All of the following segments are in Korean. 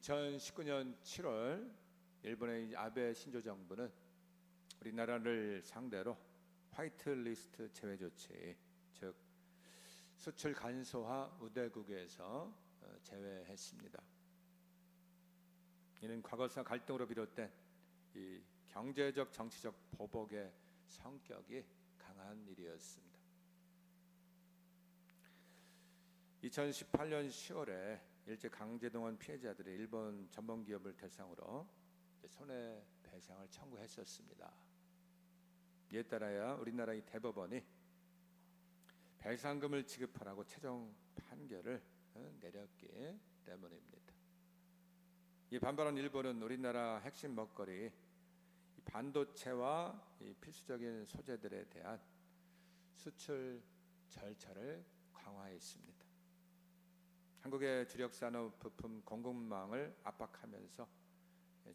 2019년 7월 일본의 아베 신조 정부는 우리나라를 상대로 화이트리스트 제외 조치, 즉 수출 간소화 우대국에서 제외했습니다. 이는 과거사 갈등으로 비롯된 이 경제적 정치적 보복의 성격이 강한 일이었습니다. 2018년 10월에 일제 강제동원 피해자들이 일본 전범기업을 대상으로 손해배상을 청구했었습니다. 이에 따라야 우리나라의 대법원이 배상금을 지급하라고 최종 판결을 내렸기 때문입니다. 이 반발한 일본은 우리나라 핵심 먹거리 반도체와 필수적인 소재들에 대한 수출 절차를 강화했습니다. 한국의 주력 산업 부품 공급망을 압박하면서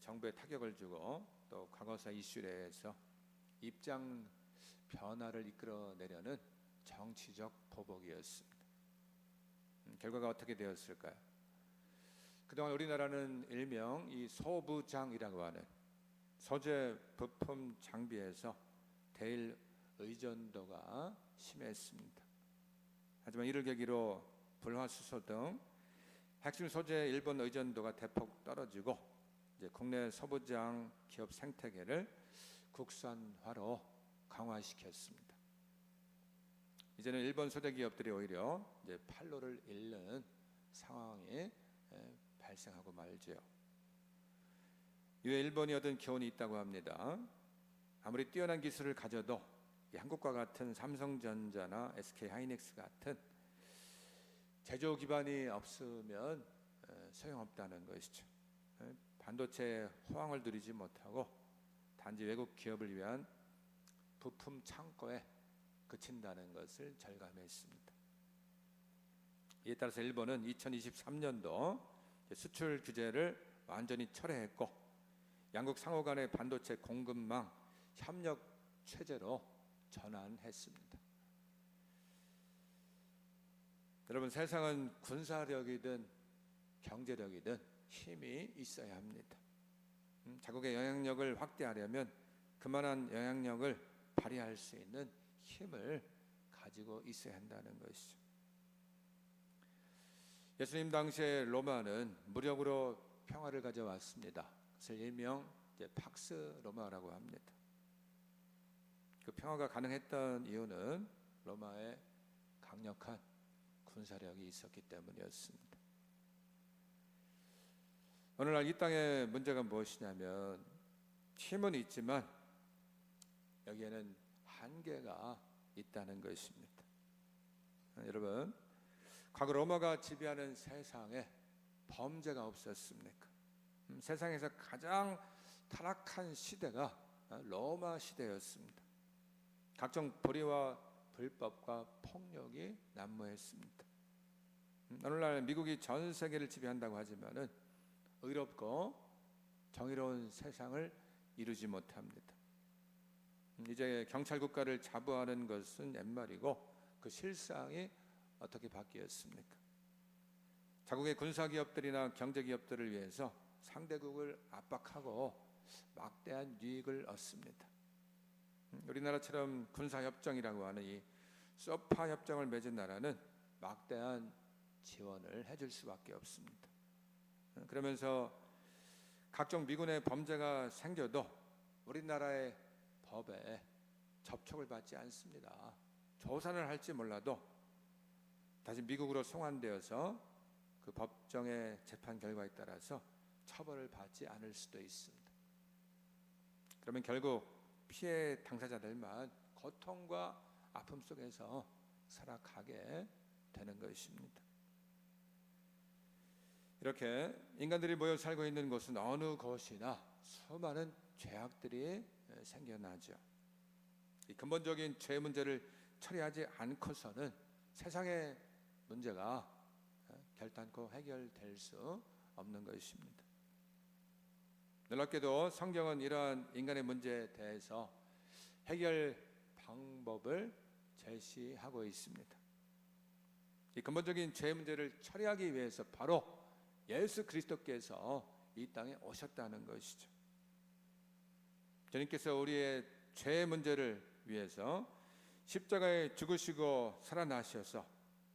정부에 타격을 주고 또 과거사 이슈에서 입장 변화를 이끌어내려는 정치적 보복이었습니다. 결과가 어떻게 되었을까요? 그동안 우리나라는 일명 이 소부장이라고 하는 소재 부품 장비에서 대일 의존도가 심했습니다. 하지만 이를 계기로 불화수소 등 핵심 소재 일본 의존도가 대폭 떨어지고 이제 국내 소부장 기업 생태계를 국산화로 강화시켰습니다. 이제는 일본 소재 기업들이 오히려 이제 판로를 잃는 상황이 발생하고 말지요. 이에 일본이 얻은 교훈이 있다고 합니다. 아무리 뛰어난 기술을 가져도 한국과 같은 삼성전자나 SK하이닉스 같은 제조 기반이 없으면 소용없다는 것이죠. 반도체 호황을 누리지 못하고 단지 외국 기업을 위한 부품 창고에 그친다는 것을 절감했습니다. 이에 따라서 일본은 2023년도 수출 규제를 완전히 철회했고 양국 상호 간의 반도체 공급망 협력 체제로 전환했습니다. 여러분, 세상은 군사력이든 경제력이든 힘이 있어야 합니다. 자국의 영향력을 확대하려면 그만한 영향력을 발휘할 수 있는 힘을 가지고 있어야 한다는 것이죠. 예수님 당시에 로마는 무력으로 평화를 가져왔습니다. 그래서 일명 팍스 로마라고 합니다. 그 평화가 가능했던 이유는 로마의 강력한 군사력이 있었기 때문이었습니다. 오늘날 이 땅의 문제가 무엇이냐면 힘은 있지만 여기에는 한계가 있다는 것입니다. 여러분, 과거 로마가 지배하는 세상에 범죄가 없었습니까? 세상에서 가장 타락한 시대가 로마 시대였습니다. 각종 불의와 불법과 폭력이 난무했습니다. 오늘날 미국이 전 세계를 지배한다고 하지만은 의롭고 정의로운 세상을 이루지 못합니다. 이제 경찰 국가를 자부하는 것은 옛말이고 그 실상이 어떻게 바뀌었습니까? 자국의 군사 기업들이나 경제 기업들을 위해서 상대국을 압박하고 막대한 이익을 얻습니다. 우리나라처럼 군사 협정이라고 하는 이 소파 협정을 맺은 나라는 막대한 지원을 해줄 수밖에 없습니다. 그러면서 각종 미군의 범죄가 생겨도 우리나라의 법에 접촉을 받지 않습니다. 조사를 할지 몰라도 다시 미국으로 송환되어서 그 법정의 재판 결과에 따라서 처벌을 받지 않을 수도 있습니다. 그러면 결국 피해 당사자들만 고통과 아픔 속에서 살아가게 되는 것입니다. 이렇게 인간들이 모여 살고 있는 곳은 어느 곳이나 수많은 죄악들이 생겨나죠. 이 근본적인 죄 문제를 처리하지 않고서는 세상의 문제가 결단코 해결될 수 없는 것입니다. 놀랍게도 성경은 이러한 인간의 문제에 대해서 해결 방법을 제시하고 있습니다. 이 근본적인 죄 문제를 처리하기 위해서 바로 예수 그리스도께서 이 땅에 오셨다는 것이죠. 주님께서 우리의 죄 문제를 위해서 십자가에 죽으시고 살아나셔서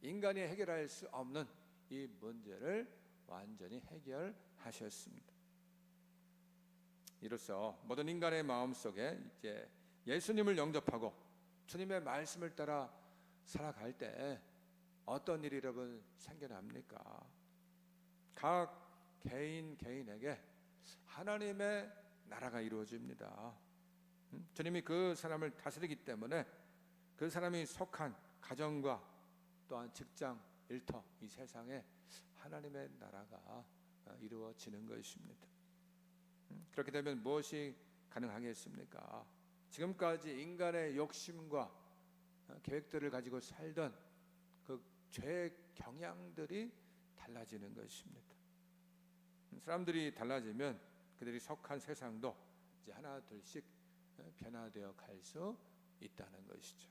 인간이 해결할 수 없는 이 문제를 완전히 해결하셨습니다. 이로써 모든 인간의 마음속에 이제 예수님을 영접하고 주님의 말씀을 따라 살아갈 때 어떤 일이 여러분 생겨납니까? 각 개인에게 하나님의 나라가 이루어집니다. 주님이 그 사람을 다스리기 때문에 그 사람이 속한 가정과 또한 직장, 일터, 이 세상에 하나님의 나라가 이루어지는 것입니다. 그렇게 되면 무엇이 가능하겠습니까? 지금까지 인간의 욕심과 계획들을 가지고 살던 그 죄의 경향들이 달라지는 것입니다. 사람들이 달라지면 그들이 속한 세상도 이제 하나 둘씩 변화되어 갈 수 있다는 것이죠.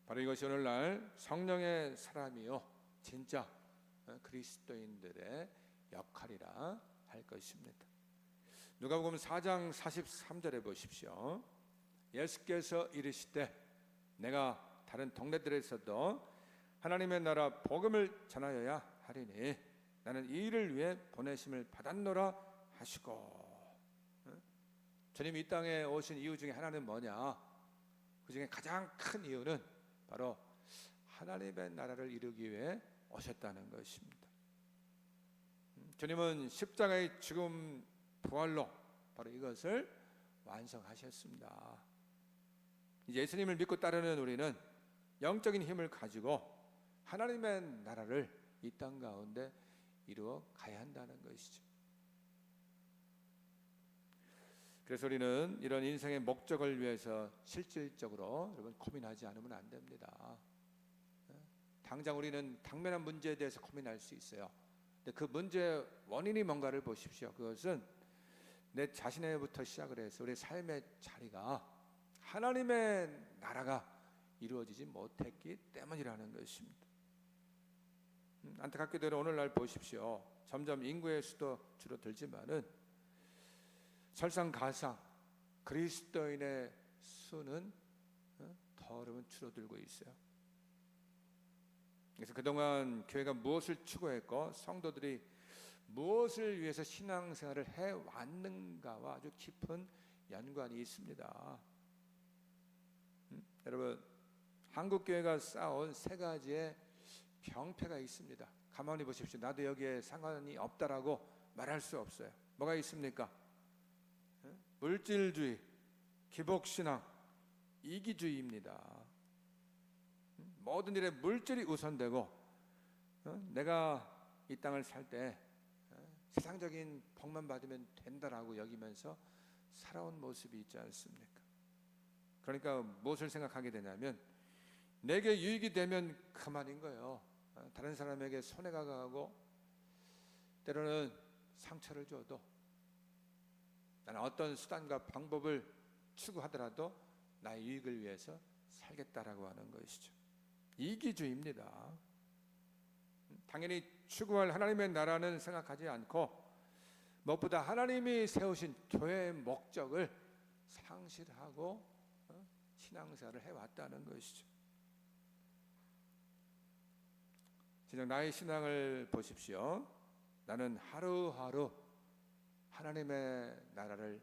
바로 이것이 오늘날 성령의 사람이요 진짜 그리스도인들의 역할이라 할 것입니다. 누가복음 4장 43절에 보십시오. 예수께서 이르시되 내가 다른 동네들에서도 하나님의 나라 복음을 전하여야 하리니 나는 이 일을 위해 보내심을 받았노라 하시고. 주님이 이 땅에 오신 이유 중에 하나는 뭐냐? 그 중에 가장 큰 이유는 바로 하나님의 나라를 이루기 위해 오셨다는 것입니다. 주님은 십자가의 죽음 부활로 바로 이것을 완성하셨습니다. 이제 예수님을 믿고 따르는 우리는 영적인 힘을 가지고 하나님의 나라를 이 땅 가운데 이루어 가야 한다는 것이죠. 그래서 우리는 이런 인생의 목적을 위해서 실질적으로 여러분 고민하지 않으면 안 됩니다. 당장 우리는 당면한 문제에 대해서 고민할 수 있어요. 근데 그 문제의 원인이 뭔가를 보십시오. 그것은 내 자신에부터 시작을 해서 우리 삶의 자리가 하나님의 나라가 이루어지지 못했기 때문이라는 것입니다. 안타깝게도 오늘날 보십시오. 점점 인구의 수도 줄어들지만은 설상가상 그리스도인의 수는 더 여러분 줄어들고 있어요. 그래서 그동안 교회가 무엇을 추구했고 성도들이 무엇을 위해서 신앙생활을 해왔는가와 아주 깊은 연관이 있습니다. 여러분 한국교회가 쌓아온 세 가지의 병폐가 있습니다. 가만히 보십시오. 나도 여기에 상관이 없다라고 말할 수 없어요. 뭐가 있습니까? 물질주의, 기복신앙, 이기주의입니다. 모든 일에 물질이 우선되고 내가 이 땅을 살 때 세상적인 복만 받으면 된다라고 여기면서 살아온 모습이 있지 않습니까? 그러니까 무엇을 생각하게 되냐면 내게 유익이 되면 그만인 거예요. 다른 사람에게 손해가 가고 때로는 상처를 줘도 나는 어떤 수단과 방법을 추구하더라도 나의 유익을 위해서 살겠다라고 하는 것이죠. 이기주의입니다. 당연히 추구할 하나님의 나라는 생각하지 않고 무엇보다 하나님이 세우신 교회의 목적을 상실하고 신앙생활을 해왔다는 것이죠. 진정 나의 신앙을 보십시오. 나는 하루하루 하나님의 나라를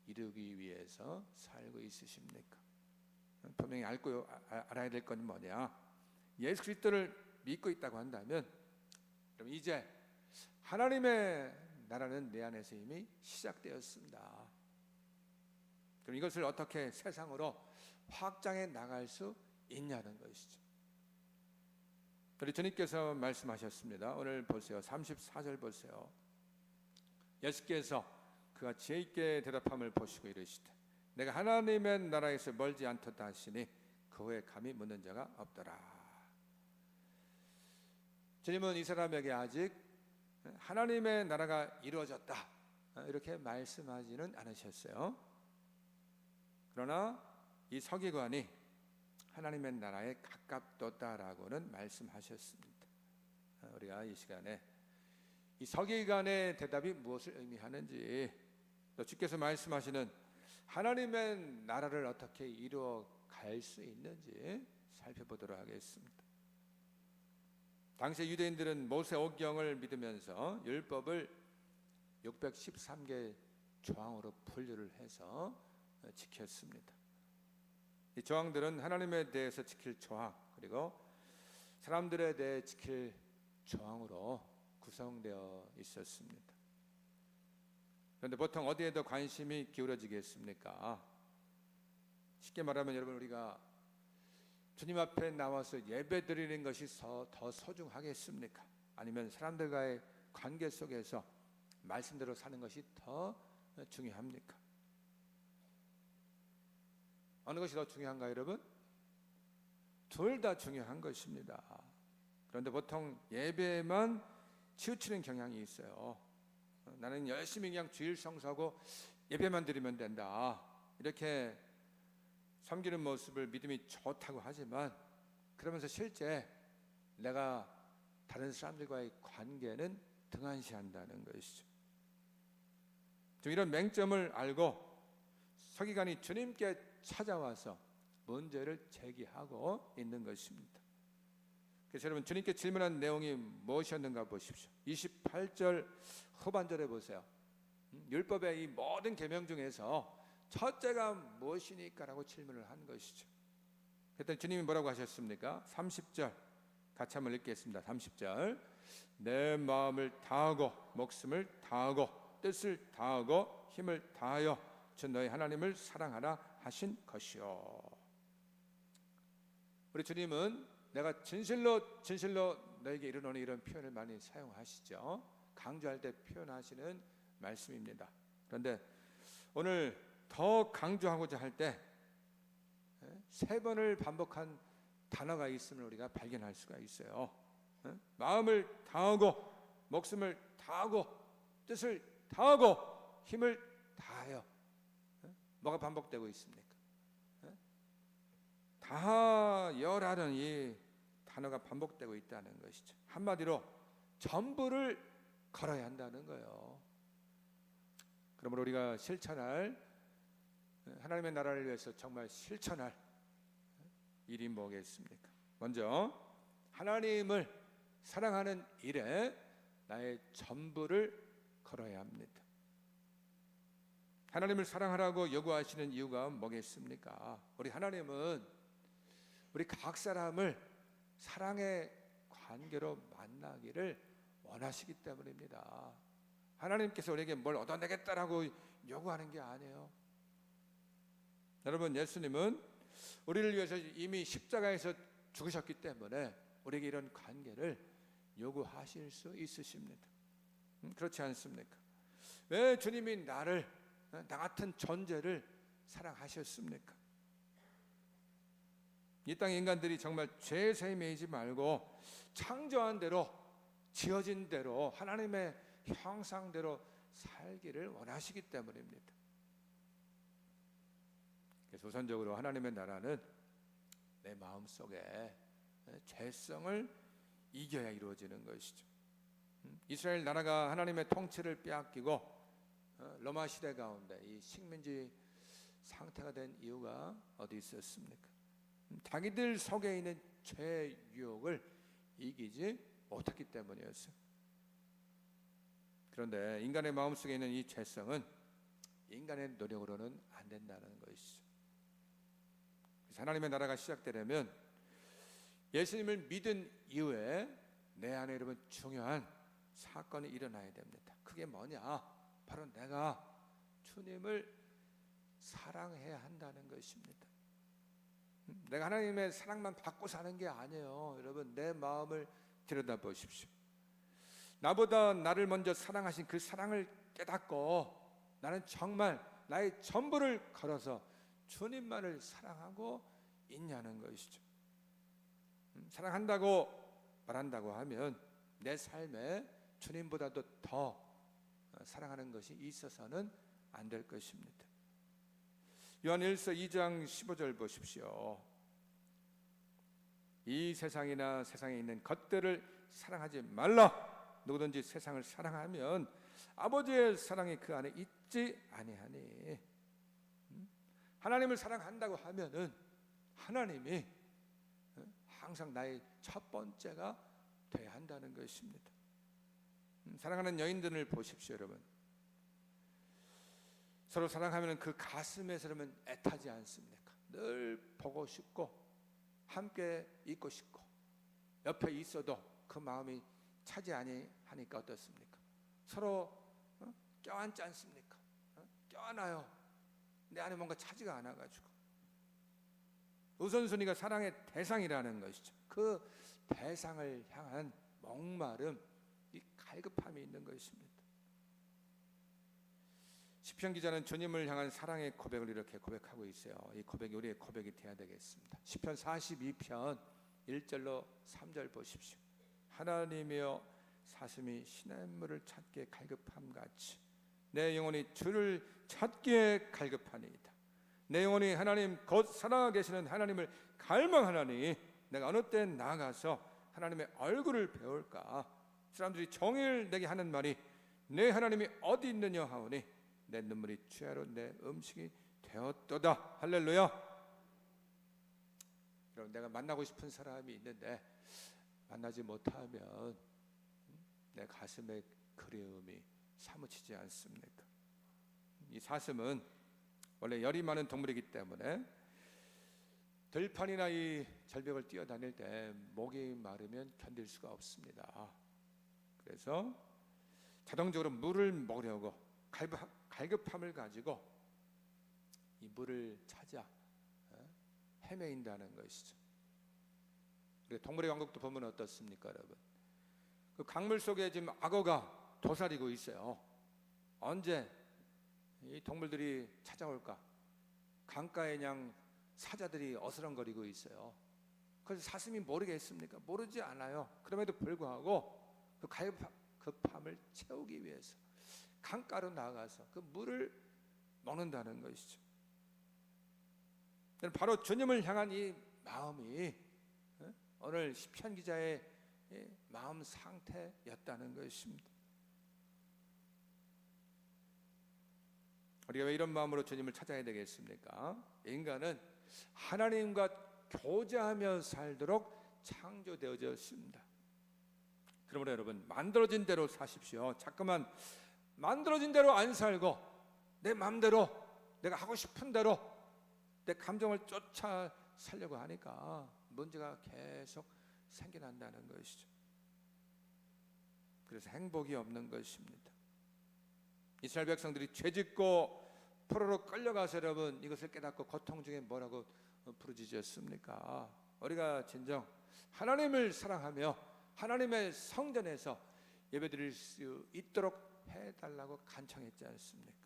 이루기 위해서 살고 있으십니까? 분명히 알아야 될 건 뭐냐? 예수 그리스도를 믿고 있다고 한다면 그럼 이제 하나님의 나라는 내 안에서 이미 시작되었습니다. 그럼 이것을 어떻게 세상으로 확장해 나갈 수 있냐는 것이죠. 우리 주님께서 말씀하셨습니다. 오늘 보세요. 34절 보세요. 예수께서 그가 지혜 있게 대답함을 보시고 이르시되 내가 하나님의 나라에서 멀지 않도다 하시니 그 후에 감히 묻는 자가 없더라. 주님은 이 사람에게 아직 하나님의 나라가 이루어졌다 이렇게 말씀하지는 않으셨어요. 그러나 이 서기관이 하나님의 나라에 가깝도다라고는 말씀하셨습니다. 우리가 이 시간에 이 서기관의 대답이 무엇을 의미하는지, 또 주께서 말씀하시는 하나님의 나라를 어떻게 이루어 갈 수 있는지 살펴보도록 하겠습니다. 당시 유대인들은 모세 오경을 믿으면서 율법을 613개 조항으로 분류를 해서 지켰습니다. 이 조항들은 하나님에 대해서 지킬 조항, 그리고 사람들에 대해 지킬 조항으로 구성되어 있었습니다. 그런데 보통 어디에 더 관심이 기울어지겠습니까? 쉽게 말하면 여러분, 우리가 주님 앞에 나와서 예배 드리는 것이 더 소중하겠습니까? 아니면 사람들과의 관계 속에서 말씀대로 사는 것이 더 중요합니까? 어느 것이 더 중요한가요, 여러분? 둘 다 중요한 것입니다. 그런데 보통 예배에만 치우치는 경향이 있어요. 나는 열심히 그냥 주일 성수하고 예배만 드리면 된다, 이렇게 섬기는 모습을 믿음이 좋다고 하지만, 그러면서 실제 내가 다른 사람들과의 관계는 등한시한다는 것이죠. 좀 이런 맹점을 알고 서기관이 주님께 찾아와서 문제를 제기하고 있는 것입니다. 그래서 여러분, 주님께 질문한 내용이 무엇이었는가 보십시오. 28절 후반절에 보세요. 율법의 이 모든 계명 중에서 첫째가 무엇이니까? 라고 질문을 한 것이죠. 그랬더니 주님이 뭐라고 하셨습니까? 30절 같이 한번 읽겠습니다. 30절, 내 마음을 다하고 목숨을 다하고 뜻을 다하고 힘을 다하여 주 너희 하나님을 사랑하라 하신 것이요. 우리 주님은 내가 진실로 너에게 이르노니, 이런 표현을 많이 사용하시죠. 강조할 때 표현하시는 말씀입니다. 그런데 오늘 더 강조하고자 할 때 세 번을 반복한 단어가 있음을 우리가 발견할 수가 있어요. 마음을 다하고 목숨을 다하고 뜻을 다하고 힘을 다하여. 뭐가 반복되고 있습니까? 다하여라는 이 단어가 반복되고 있다는 것이죠. 한마디로 전부를 걸어야 한다는 거예요. 그러므로 우리가 실천할, 하나님의 나라를 위해서 정말 실천할 일이 뭐겠습니까? 먼저 하나님을 사랑하는 일에 나의 전부를 걸어야 합니다. 하나님을 사랑하라고 요구하시는 이유가 뭐겠습니까? 우리 하나님은 우리 각 사람을 사랑의 관계로 만나기를 원하시기 때문입니다. 하나님께서 우리에게 뭘 얻어내겠다라고 요구하는 게 아니에요. 여러분, 예수님은 우리를 위해서 이미 십자가에서 죽으셨기 때문에 우리에게 이런 관계를 요구하실 수 있으십니다. 그렇지 않습니까? 왜 주님이 나를, 나 같은 존재를 사랑하셨습니까? 이 땅의 인간들이 정말 죄에 매이지 말고 창조한 대로, 지어진 대로, 하나님의 형상대로 살기를 원하시기 때문입니다. 그래서 우선적으로 하나님의 나라는 내 마음속에 죄성을 이겨야 이루어지는 것이죠. 이스라엘 나라가 하나님의 통치를 빼앗기고 로마 시대 가운데 이 식민지 상태가 된 이유가 어디 있었습니까? 자기들 속에 있는 죄 유혹을 이기지 못했기 때문이었어요. 그런데 인간의 마음속에 있는 이 죄성은 인간의 노력으로는 안 된다는 것이죠. 그래서 하나님의 나라가 시작되려면 예수님을 믿은 이후에 내 안에 여러분 중요한 사건이 일어나야 됩니다. 그게 뭐냐? 바로 내가 주님을 사랑해야 한다는 것입니다. 내가 하나님의 사랑만 받고 사는 게 아니에요. 여러분, 내 마음을 들여다보십시오. 나보다 나를 먼저 사랑하신 그 사랑을 깨닫고 나는 정말 나의 전부를 걸어서 주님만을 사랑하고 있냐는 것이죠. 사랑한다고 말한다고 하면 내 삶에 주님보다도 더 사랑하는 것이 있어서는 안 될 것입니다. 요한 1서 2장 15절 보십시오. 이 세상이나 세상에 있는 것들을 사랑하지 말라. 누구든지 세상을 사랑하면 아버지의 사랑이 그 안에 있지 아니하니. 하나님을 사랑한다고 하면은 하나님이 항상 나의 첫 번째가 돼야 한다는 것입니다. 사랑하는 여인들을 보십시오, 여러분. 서로 사랑하면 그 가슴에서 여러분 애타지 않습니까? 늘 보고 싶고 함께 있고 싶고 옆에 있어도 그 마음이 차지 아니하니까 어떻습니까? 서로 껴안지 않습니까? 껴안아요. 내 안에 뭔가 차지가 않아가지고. 우선순위가 사랑의 대상이라는 것이죠. 그 대상을 향한 목마름, 이 갈급함이 있는 것입니다. 시편 기자는 주님을 향한 사랑의 고백을 이렇게 고백하고 있어요. 이 고백이 우리의 고백이 되어야 되겠습니다. 시편 42편 1절로 3절 보십시오. 하나님이여 사슴이 시냇물을 찾기에 갈급함같이 내 영혼이 주를 찾기에 갈급하니이다. 내 영혼이 하나님 곧 살아 계시는 하나님을 갈망하나니 내가 어느 때 나가서 하나님의 얼굴을 배울까. 사람들이 종일 내게 하는 말이 내 하나님이 어디 있느냐 하오니 내 눈물이 주야로 내 음식이 되었도다. 할렐루야. 여러분, 내가 만나고 싶은 사람이 있는데 만나지 못하면 내 가슴에 그리움이 사무치지 않습니까? 이 사슴은 원래 열이 많은 동물이기 때문에 들판이나 이 절벽을 뛰어다닐 때 목이 마르면 견딜 수가 없습니다. 그래서 자동적으로 물을 먹으려고 갈급함을 가지고 이 물을 찾아 헤매인다는 것이죠. 동물의 왕국도 보면 어떻습니까, 여러분? 그 강물 속에 지금 악어가 도사리고 있어요. 언제 이 동물들이 찾아올까? 강가에 그냥 사자들이 어스렁거리고 있어요. 그래서 사슴이 모르겠습니까? 모르지 않아요. 그럼에도 불구하고 그 갈급함을 채우기 위해서 강가로 나가서 그 물을 먹는다는 것이죠. 바로 주님을 향한 이 마음이 오늘 시편 기자의 마음 상태였다는 것입니다. 우리가 왜 이런 마음으로 주님을 찾아야 되겠습니까? 인간은 하나님과 교제하며 살도록 창조되어졌습니다. 그러므로 여러분, 만들어진 대로 사십시오. 자꾸만 만들어진 대로 안 살고 내 마음대로 내가 하고 싶은 대로 내 감정을 쫓아 살려고 하니까 문제가 계속 생겨난다는 것이죠. 그래서 행복이 없는 것입니다. 이스라엘 백성들이 죄짓고 포로로 끌려가서 여러분 이것을 깨닫고 고통 중에 뭐라고 부르짖었습니까? 우리가 진정 하나님을 사랑하며 하나님의 성전에서 예배드릴 수 있도록 해달라고 간청했지 않습니까?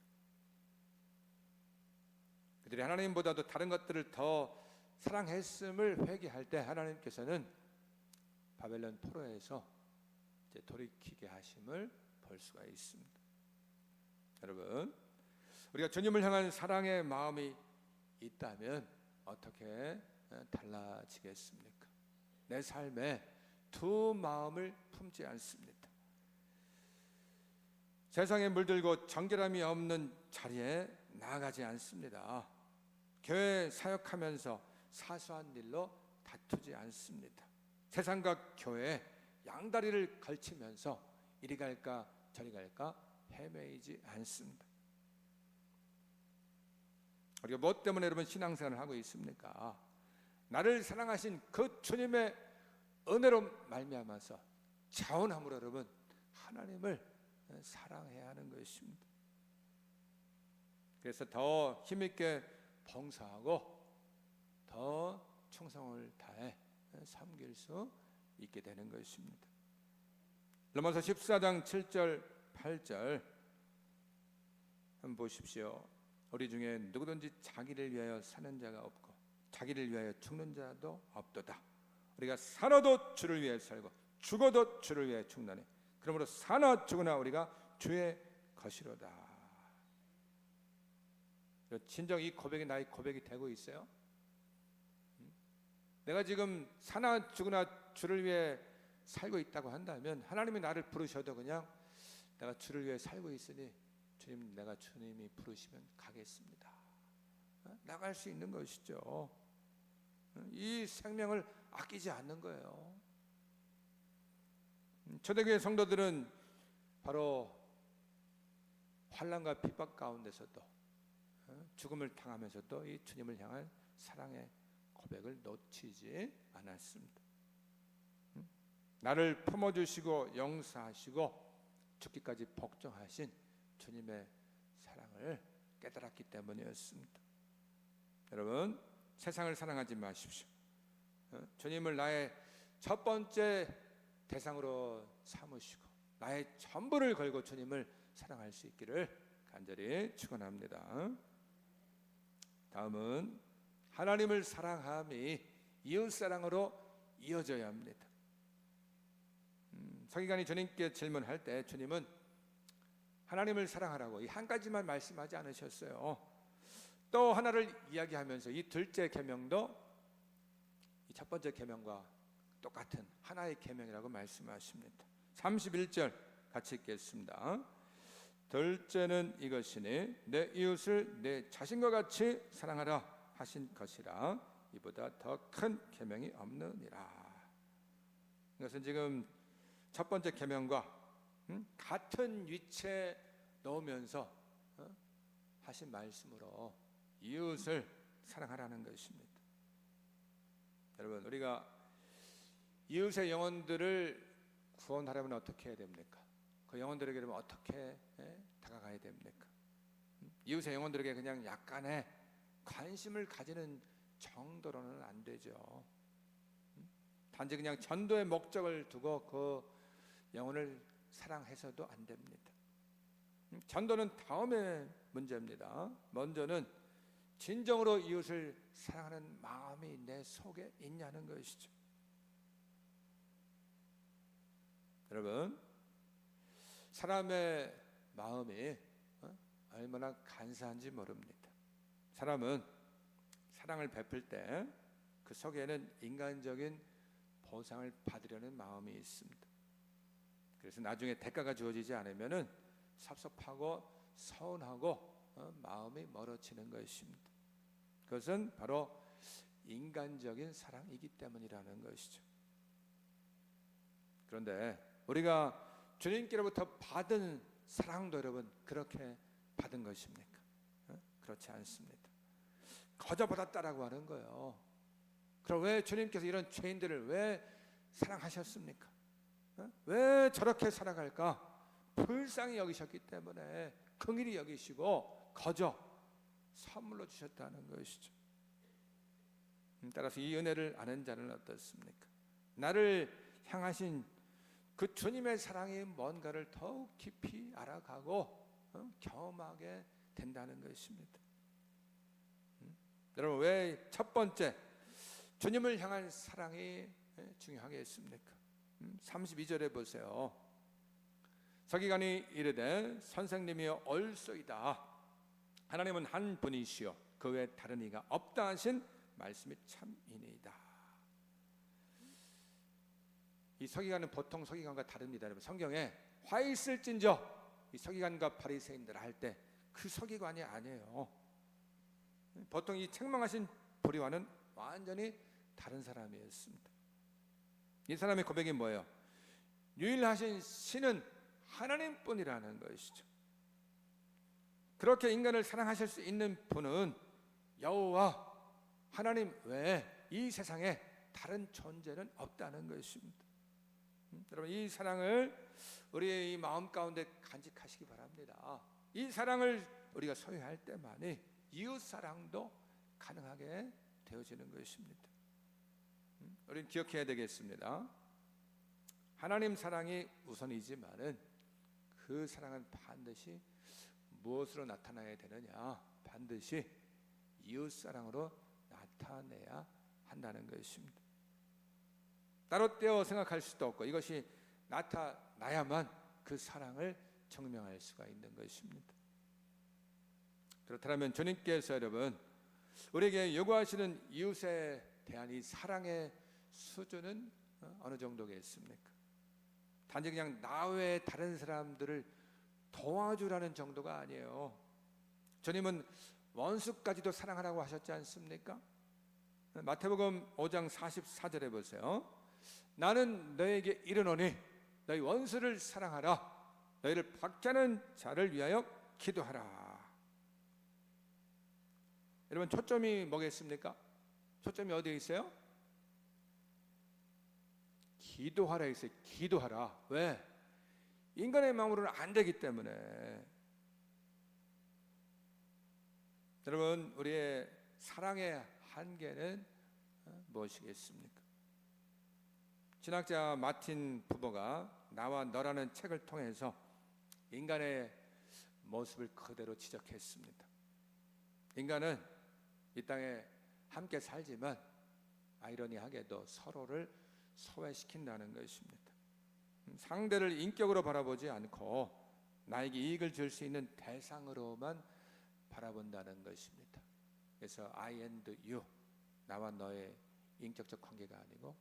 그들이 하나님보다도 다른 것들을 더 사랑했음을 회개할 때 하나님께서는 바벨론 포로에서 이제 돌이키게 하심을 볼 수가 있습니다. 여러분, 우리가 주님을 향한 사랑의 마음이 있다면 어떻게 달라지겠습니까? 내 삶에 두 마음을 품지 않습니다. 세상에 물들고 정결함이 없는 자리에 나아가지 않습니다. 교회 사역하면서 사소한 일로 다투지 않습니다. 세상과 교회 양다리를 걸치면서 이리 갈까 저리 갈까 헤매이지 않습니다. 우리가 뭐 때문에 여러분 신앙생활을 하고 있습니까? 나를 사랑하신 그 주님의 은혜로 말미암아서 자원함으로 여러분 하나님을 사랑해야 하는 것입니다. 그래서 더 힘있게 봉사하고 더 충성을 다해 섬길 수 있게 되는 것입니다. 로마서 14장 7절 8절 한번 보십시오. 우리 중에 누구든지 자기를 위하여 사는 자가 없고 자기를 위하여 죽는 자도 없도다. 우리가 살아도 주를 위해 살고 죽어도 주를 위해 죽나니 그러므로 사나 죽으나 우리가 주의 것이로다. 진정 이 고백이 나의 고백이 되고 있어요? 내가 지금 사나 죽으나 주를 위해 살고 있다고 한다면 하나님이 나를 부르셔도 그냥 내가 주를 위해 살고 있으니 주님, 내가 주님이 부르시면 가겠습니다. 나갈 수 있는 것이죠. 이 생명을 아끼지 않는 거예요. 초대교회 성도들은 바로 환난과 핍박 가운데서도 죽음을 당하면서도 이 주님을 향한 사랑의 고백을 놓치지 않았습니다. 나를 품어주시고 용서하시고 죽기까지 복종하신 주님의 사랑을 깨달았기 때문이었습니다. 여러분, 세상을 사랑하지 마십시오. 주님을 나의 첫 번째 대상으로 삼으시고 나의 전부를 걸고 주님을 사랑할 수 있기를 간절히 축원합니다. 다음은 하나님을 사랑함이 이웃사랑으로 이어져야 합니다. 서기관이 주님께 질문할 때 주님은 하나님을 사랑하라고 이 한 가지만 말씀하지 않으셨어요. 또 하나를 이야기하면서 이 둘째 계명도 이 첫 번째 계명과 똑같은 하나의 계명이라고 말씀하십니다. 31절 같이 읽겠습니다. 둘째는 이것이니 내 이웃을 내 자신과 같이 사랑하라 하신 것이라 이보다 더 큰 계명이 없느니라. 이것은 지금 첫 번째 계명과 같은 위치에 놓으면서 하신 말씀으로 이웃을 사랑하라는 것입니다. 여러분, 우리가 이웃의 영혼들을 구원하려면 어떻게 해야 됩니까? 그 영혼들에게 어떻게 다가가야 됩니까? 이웃의 영혼들에게 그냥 약간의 관심을 가지는 정도로는 안 되죠. 단지 그냥 전도의 목적을 두고 그 영혼을 사랑해서도 안 됩니다. 전도는 다음의 문제입니다. 먼저는 진정으로 이웃을 사랑하는 마음이 내 속에 있냐는 것이죠. 여러분, 사람의 마음이 얼마나 간사한지 모릅니다. 사람은 사랑을 베풀 때 그 속에는 인간적인 보상을 받으려는 마음이 있습니다. 그래서 나중에 대가가 주어지지 않으면은 섭섭하고 서운하고 마음이 멀어지는 것입니다. 그것은 바로 인간적인 사랑이기 때문이라는 것이죠. 그런데 우리가 주님께로부터 받은 사랑도 여러분 그렇게 받은 것입니까? 그렇지 않습니다. 거저 받았다라고 하는 거예요. 그럼 왜 주님께서 이런 죄인들을 왜 사랑하셨습니까? 왜 저렇게 살아갈까? 불쌍히 여기셨기 때문에 긍휼히 여기시고 거저 선물로 주셨다는 것이죠. 따라서 이 은혜를 아는 자는 어떻습니까? 나를 향하신 그 주님의 사랑이 뭔가를 더욱 깊이 알아가고 경험하게 된다는 것입니다. 여러분, 왜 첫 번째 주님을 향한 사랑이 중요하겠습니까? 32절에 보세요. 서기관이 이르되 선생님이여 옳소이다. 하나님은 한 분이시요 그 외에 다른 이가 없다 하신 말씀이 참이니이다. 이 서기관은 보통 서기관과 다릅니다. 여러분, 성경에 화 있을진저 이 서기관과 바리새인들 할 때 그 서기관이 아니에요. 보통 이 책망하신 보리와는 완전히 다른 사람이었습니다. 이 사람의 고백이 뭐예요? 유일하신 신은 하나님뿐이라는 것이죠. 그렇게 인간을 사랑하실 수 있는 분은 여호와 하나님 외에 이 세상에 다른 존재는 없다는 것입니다. 여러분, 이 사랑을 우리의 이 마음 가운데 간직하시기 바랍니다. 이 사랑을 우리가 소유할 때만이 이웃 사랑도 가능하게 되어지는 것입니다. 우리는 기억해야 되겠습니다. 하나님 사랑이 우선이지만은 그 사랑은 반드시 무엇으로 나타나야 되느냐? 반드시 이웃 사랑으로 나타내야 한다는 것입니다. 따로 떼어 생각할 수도 없고 이것이 나타나야만 그 사랑을 증명할 수가 있는 것입니다. 그렇다면 주님께서 여러분 우리에게 요구하시는 이웃에 대한 이 사랑의 수준은 어느 정도겠습니까? 단지 그냥 나 외에 다른 사람들을 도와주라는 정도가 아니에요. 주님은 원수까지도 사랑하라고 하셨지 않습니까? 마태복음 5장 44절에 보세요. 나는 너에게 이르노니 너희 원수를 사랑하라. 너희를 박해하는 자를 위하여 기도하라. 여러분, 초점이 뭐겠습니까? 초점이 어디에 있어요? 기도하라 했어요. 기도하라. 왜? 인간의 마음으로는 안 되기 때문에. 여러분, 우리의 사랑의 한계는 무엇이겠습니까? 신학자 마틴 부버가 나와 너라는 책을 통해서 인간의 모습을 그대로 지적했습니다. 인간은 이 땅에 함께 살지만 아이러니하게도 서로를 소외시킨다는 것입니다. 상대를 인격으로 바라보지 않고 나에게 이익을 줄 수 있는 대상으로만 바라본다는 것입니다. 그래서 I and you, 나와 너의 인격적 관계가 아니고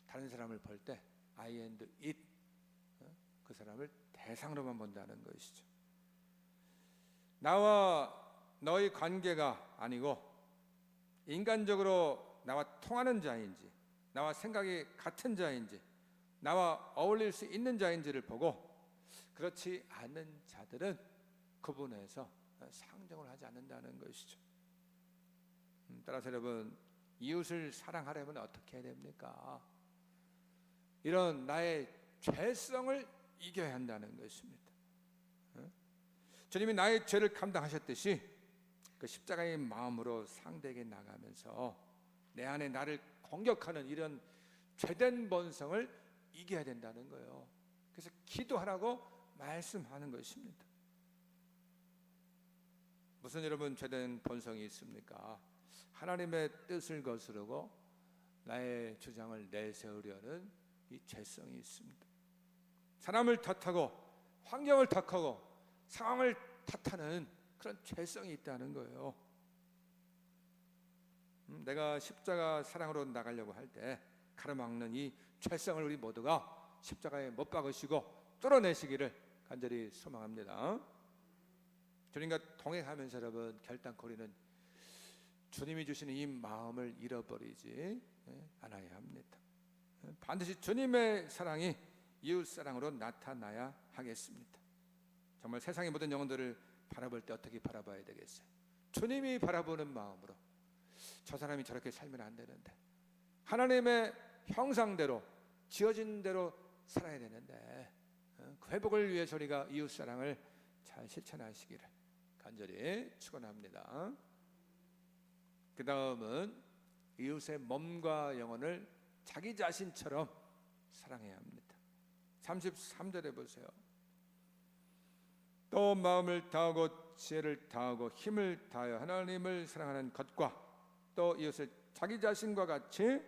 다른 사람을 볼 때 I and it, 그 사람을 대상으로만 본다는 것이죠. 나와 너의 관계가 아니고 인간적으로 나와 통하는 자인지, 나와 생각이 같은 자인지, 나와 어울릴 수 있는 자인지를 보고 그렇지 않은 자들은 구분해서 상정을 하지 않는다는 것이죠. 따라서 여러분, 이웃을 사랑하려면 어떻게 해야 됩니까? 이런 나의 죄성을 이겨야 한다는 것입니다. 주님이 나의 죄를 감당하셨듯이 그 십자가의 마음으로 상대에게 나가면서 내 안에 나를 공격하는 이런 죄된 본성을 이겨야 된다는 거예요. 그래서 기도하라고 말씀하는 것입니다. 무슨 여러분 죄된 본성이 있습니까? 하나님의 뜻을 거스르고 나의 주장을 내세우려는 이 죄성이 있습니다. 사람을 탓하고 환경을 탓하고 상황을 탓하는 그런 죄성이 있다는 거예요. 내가 십자가 사랑으로 나가려고 할 때 가로막는 이 죄성을 우리 모두가 십자가에 못 박으시고 뚫어내시기를 간절히 소망합니다. 주님과 동행하면서 여러분, 결단코 우리는 주님이 주시는 이 마음을 잃어버리지 않아야 합니다. 반드시 주님의 사랑이 이웃 사랑으로 나타나야 하겠습니다. 정말 세상의 모든 영혼들을 바라볼 때 어떻게 바라봐야 되겠어요? 주님이 바라보는 마음으로. 저 사람이 저렇게 살면 안 되는데, 하나님의 형상대로 지어진 대로 살아야 되는데, 그 회복을 위해서 우리가 이웃 사랑을 잘 실천하시기를 간절히 축원합니다. 그 다음은 이웃의 몸과 영혼을 자기 자신처럼 사랑해야 합니다. 33절에 보세요. 또 마음을 다하고 지혜를 다하고 힘을 다하여 하나님을 사랑하는 것과 또 이웃을 자기 자신과 같이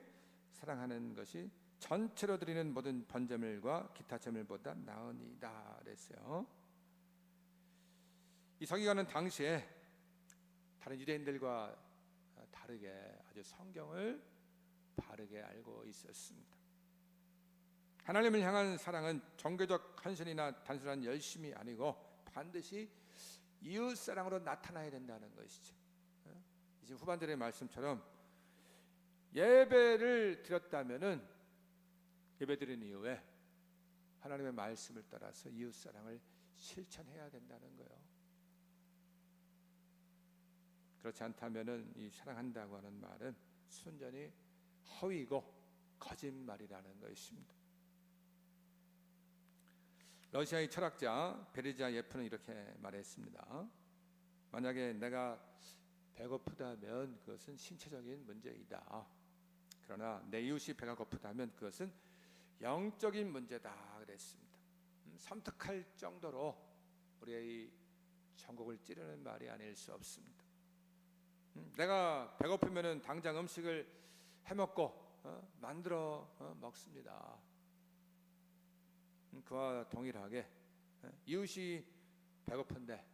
사랑하는 것이 전체로 드리는 모든 번제물과 기타 제물보다 나으니이다 그랬어요. 이 서기관은 당시에 다른 유대인들과 다르게 아주 성경을 바르게 알고 있었습니다. 하나님을 향한 사랑은 종교적 헌신이나 단순한 열심이 아니고 반드시 이웃 사랑으로 나타나야 된다는 것이죠. 이제 후반절의 말씀처럼 예배를 드렸다면은 예배 드린 이후에 하나님의 말씀을 따라서 이웃 사랑을 실천해야 된다는 거예요. 그렇지 않다면은 이 사랑한다고 하는 말은 순전히 허위고 거짓말이라는 것입니다. 러시아의 철학자 베르자 예프는 이렇게 말했습니다. 만약에 내가 배고프다면 그것은 신체적인 문제이다. 그러나 내 이웃이 배가 고프다면 그것은 영적인 문제다 그랬습니다. 섬뜩할 정도로 우리의 전곡을 찌르는 말이 아닐 수 없습니다. 내가 배고프면 당장 음식을 해먹고 만들어 먹습니다. 그와 동일하게 이웃이 배고픈데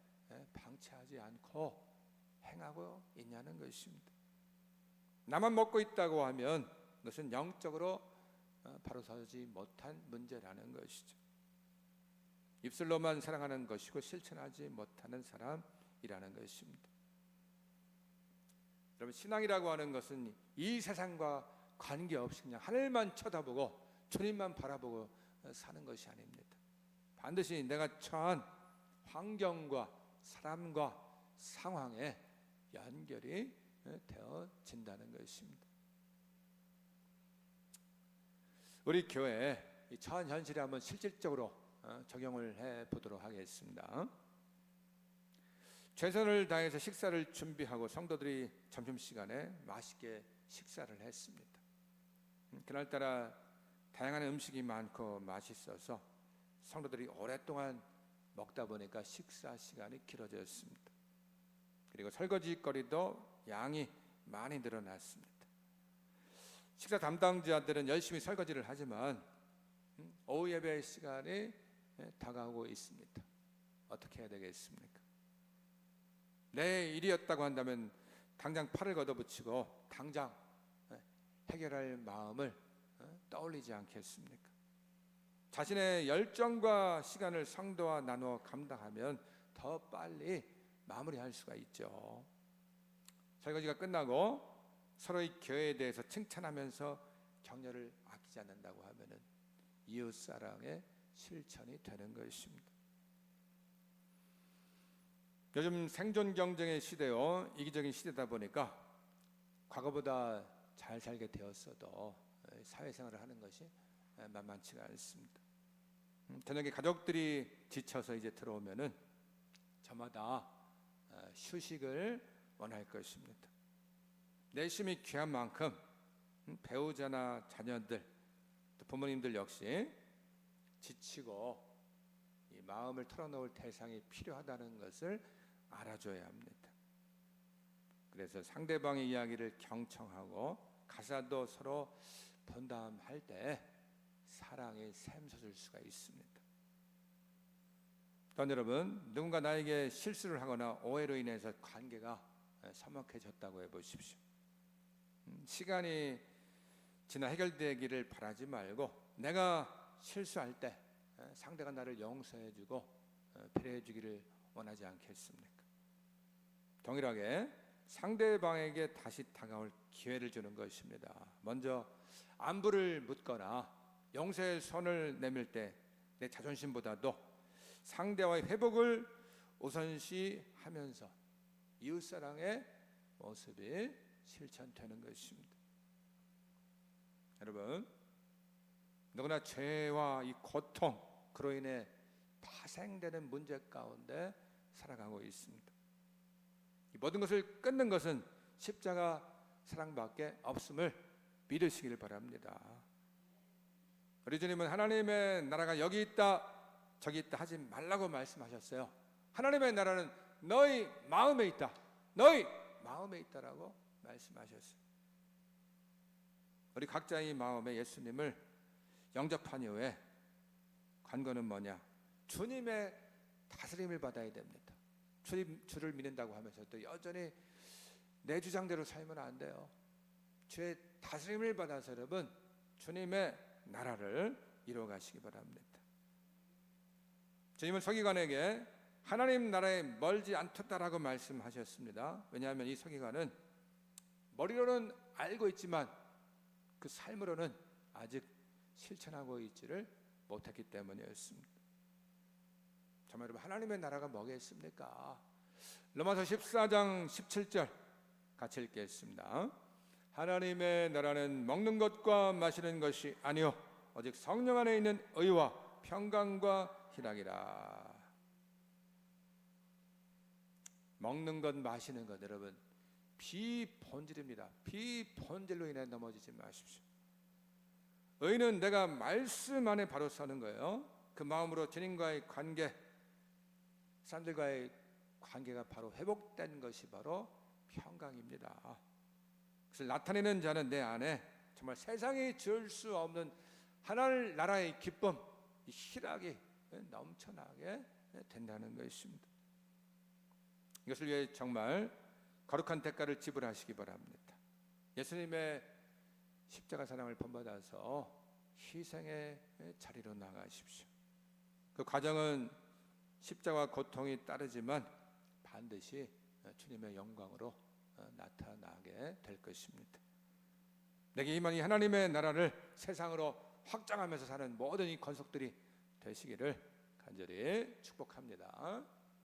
방치하지 않고 행하고 있냐는 것입니다. 나만 먹고 있다고 하면 그것은 영적으로 바로 서지 못한 문제라는 것이죠. 입술로만 사랑하는 것이고 실천하지 못하는 사람이라는 것입니다. 여러분, 신앙이라고 하는 것은 이 세상과 관계없이 그냥 하늘만 쳐다보고 주님만 바라보고 사는 것이 아닙니다. 반드시 내가 처한 환경과 사람과 상황에 연결이 되어진다는 것입니다. 우리 교회에 이 처한 현실에 한번 실질적으로 적용을 해보도록 하겠습니다. 최선을 다해서 식사를 준비하고 성도들이 점심시간에 맛있게 식사를 했습니다. 그날따라 다양한 음식이 많고 맛있어서 성도들이 오랫동안 먹다 보니까 식사 시간이 길어졌습니다. 그리고 설거지거리도 양이 많이 늘어났습니다. 식사 담당자들은 열심히 설거지를 하지만 오후 예배 시간이 다가오고 있습니다. 어떻게 해야 되겠습니까? 내 일이었다고 한다면 당장 팔을 걷어붙이고 당장 해결할 마음을 떠올리지 않겠습니까? 자신의 열정과 시간을 성도와 나누어 감당하면 더 빨리 마무리할 수가 있죠. 설거지가 끝나고 서로의 교회에 대해서 칭찬하면서 격려를 아끼지 않는다고 하면은 이웃사랑의 실천이 되는 것입니다. 요즘 생존 경쟁의 시대요, 이기적인 시대다 보니까 과거보다 잘 살게 되었어도 사회생활을 하는 것이 만만치가 않습니다. 저녁에 가족들이 지쳐서 이제 들어오면은 저마다 휴식을 원할 것입니다. 내심이 귀한 만큼 배우자나 자녀들, 또 부모님들 역시 지치고 이 마음을 털어놓을 대상이 필요하다는 것을 알아줘야 합니다. 그래서 상대방의 이야기를 경청하고 가사도 서로 분담할 때 사랑이 샘솟을 수가 있습니다. 또한 여러분, 누군가 나에게 실수를 하거나 오해로 인해서 관계가 서먹해졌다고 해보십시오. 시간이 지나 해결되기를 바라지 말고 내가 실수할 때 상대가 나를 용서해주고 배려해주기를 원하지 않겠습니까? 동일하게 상대방에게 다시 다가올 기회를 주는 것입니다. 먼저 안부를 묻거나 용서의 손을 내밀 때 내 자존심보다도 상대와의 회복을 우선시하면서 이웃사랑의 모습이 실천되는 것입니다. 여러분, 누구나 죄와 이 고통, 그로 인해 파생되는 문제 가운데 살아가고 있습니다. 이 모든 것을 끊는 것은 십자가 사랑밖에 없음을 믿으시길 바랍니다. 우리 주님은 하나님의 나라가 여기 있다 저기 있다 하지 말라고 말씀하셨어요. 하나님의 나라는 너희 마음에 있다, 너희 마음에 있다라고 말씀하셨어요. 우리 각자의 마음에 예수님을 영접한 이후에 관건은 뭐냐? 주님의 다스림을 받아야 됩니다. 주를 믿는다고 하면서 또 여전히 내 주장대로 살면 안 돼요. 주의 다스림을 받아서 여러분 주님의 나라를 이루어가시기 바랍니다. 주님은 서기관에게 하나님 나라에 멀지 않다라고 말씀하셨습니다. 왜냐하면 이 서기관은 머리로는 알고 있지만 그 삶으로는 아직 실천하고 있지를 못했기 때문이었습니다. 정말 여러분, 하나님의 나라가 뭐겠습니까? 로마서 14장 17절 같이 읽겠습니다. 하나님의 나라는 먹는 것과 마시는 것이 아니요 오직 성령 안에 있는 의와 평강과 희락이라. 먹는 것 마시는 것 여러분 비본질입니다. 비본질로 인해 넘어지지 마십시오. 의는 내가 말씀 안에 바로 서는 거예요. 그 마음으로 주님과의 관계, 사람들과의 관계가 바로 회복된 것이 바로 평강입니다. 그래서 나타내는 자는 내 안에 정말 세상이 줄 수 없는 하나님 나라의 기쁨, 이 희락이 넘쳐나게 된다는 것입니다. 이것을 위해 정말 거룩한 대가를 지불하시기 바랍니다. 예수님의 십자가 사랑을 본받아서 희생의 자리로 나가십시오. 그 과정은 십자가 고통이 따르지만 반드시 주님의 영광으로 나타나게 될 것입니다. 내게 임한 이 하나님의 나라를 세상으로 확장하면서 사는 모든 이 권속들이 되시기를 간절히 축복합니다.